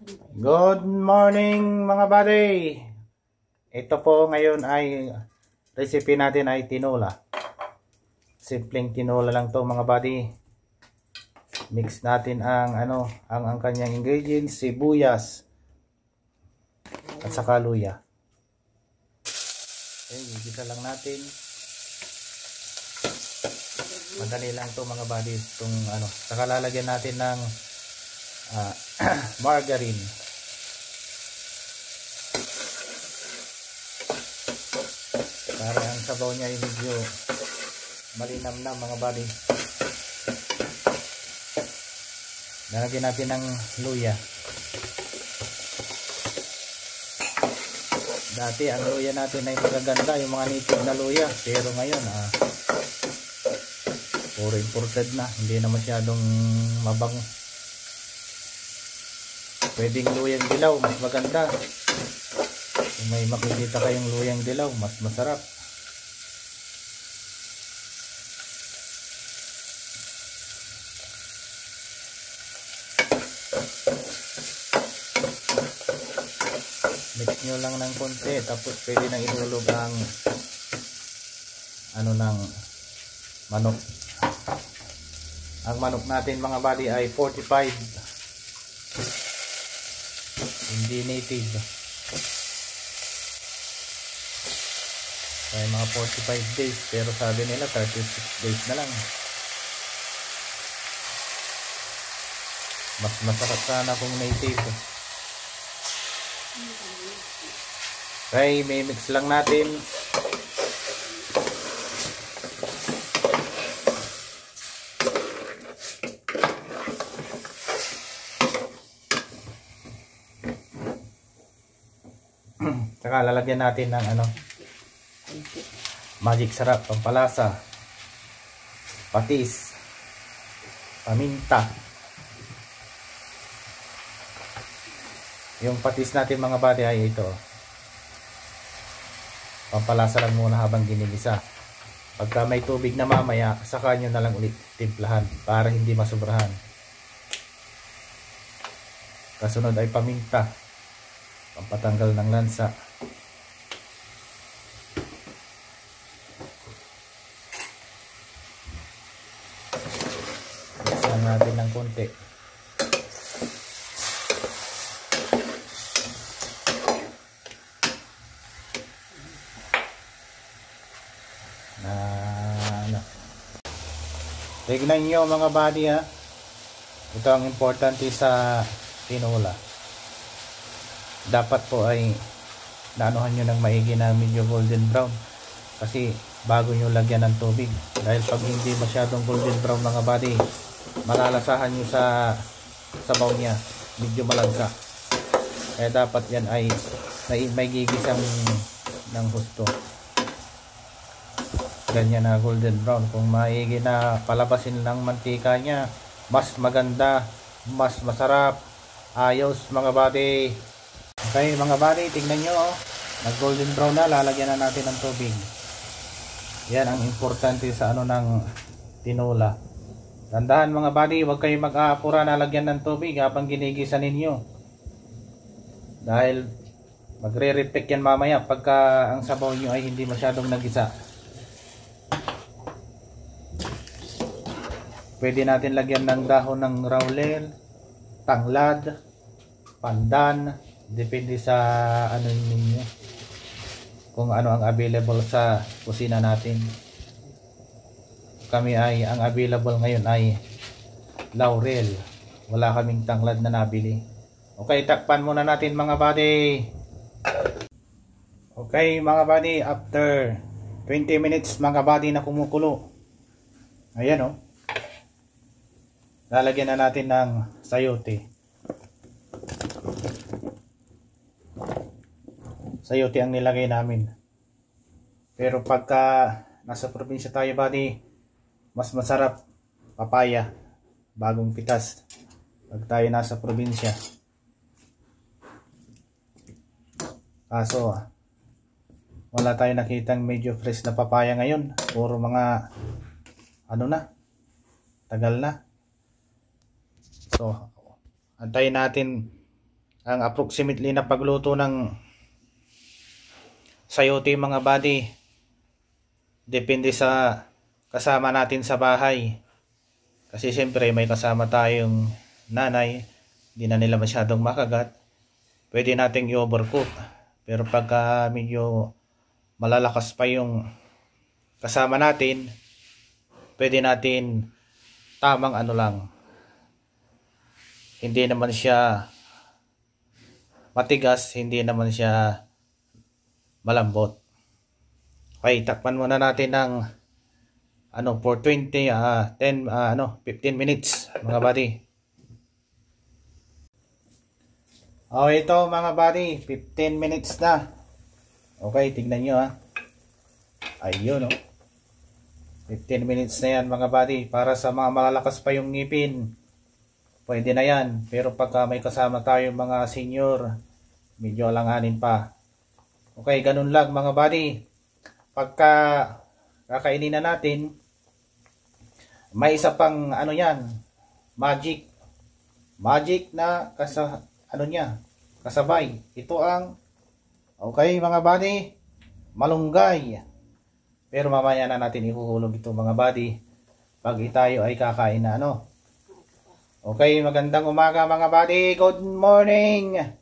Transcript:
Good morning mga buddy. Ito po ngayon ay recipe natin ay tinola. Simpleng tinola lang to mga buddy. Mix natin ang ang kanyang ingredients, sibuyas at saka luya. Okay, gigisa lang natin. Madali lang to mga buddy. Itong saka lalagyan natin ng margarine. Para ang sabaw niya ay medyo malinam na mga buddy. Lalagyan natin ng luya. Dati ang luya natin ay magaganda, yung mga native na luya, pero ngayon puro imported na, hindi na masyadong mabango. Pwedeng luyang dilaw, mas maganda. Kung may makikita kayong luyang dilaw, mas masarap. Mix nyo lang ng konti, tapos pwede nang ihulog ang ng manok. Ang manok natin mga buddy ay 45, hindi native. Ay mga 45 days, pero sabi nila 36 days na lang. Mas masarap sana kung native. Okay, may mix lang natin. Saka lalagyan natin ng magic sarap, pampalasa, patis, paminta. Yung patis natin mga buddy ay ito. Pampalasa lang muna habang ginigisa. Pagka may tubig na mamaya, saka nyo na lang ulit timplahan para hindi masobrahan. Kasunod ay paminta, pampatanggal ng lansa. Mixan natin ng konti. Tignan nyo mga buddy ha. Ito ang importante sa tinola. Dapat po ay naanuhan nyo ng maigi na medyo golden brown. Kasi bago nyo lagyan ng tubig. Dahil pag hindi masyadong golden brown mga buddy, malalasahan nyo sa sabaw niya. Medyo malagsa. Kaya dapat yan ay may gigisang ng husto. Ganyan na golden brown. Kung maigi na palabasin ng mantika niya, mas maganda, mas masarap. Ayos mga buddy. Okay mga buddy, tingnan nyo nag golden brown na, lalagyan na natin ng tubig. Yan ang importante sa ng tinola. Tandaan mga buddy, huwag kayong mag-aapura na lagyan ng tubig habang ginigisa ninyo. Dahil magre-repeat yan mamaya pagka ang sabaw nyo ay hindi masyadong nagisa. Pwede natin lagyan ng dahon ng laurel, tanglad, pandan, depende sa ninyo. Kung ano ang available sa kusina natin. Kami ay ang available ngayon ay laurel. Wala kaming tanglad na nabili. Okay, takpan muna natin mga buddy. Okay mga buddy, after 20 minutes mga buddy na kumukulo. Ayan lalagyan na natin ng sayote. Sayote ang nilagay namin. Pero pagka nasa probinsya tayo buddy, mas masarap papaya, bagong pitas. Pag tayo nasa probinsya. Kaso wala tayo nakitang medyo fresh na papaya ngayon. Puro mga tagal na. So, antayin natin ang approximately na pagluto ng sayote mga buddy. Depende sa kasama natin sa bahay. Kasi siyempre may kasama tayong nanay, hindi na nila masyadong makagat. Pwede nating i-overcook. Pero pagka medyo malalakas pa yung kasama natin, pwede natin tamang ano lang. Hindi naman siya matigas, hindi naman siya malambot. Okay, takpan muna natin ng for 15 minutes mga buddy. Ito mga buddy, 15 minutes na. Okay, tignan nyo ayun 15 minutes na yan mga buddy. Para sa mga malalakas pa yung ngipin, pwede na yan. Pero pagka may kasama tayong mga senior, medyo alanganin pa. Okay, ganun lang mga buddy. Pagka kakainin na natin, may isa pang yan, magic na kasabay. Ito ang mga buddy, malunggay. Pero mamaya na natin ihuhulog ito mga buddy pag tayo ay kakain na Okay, magandang umaga mga buddy. Good morning.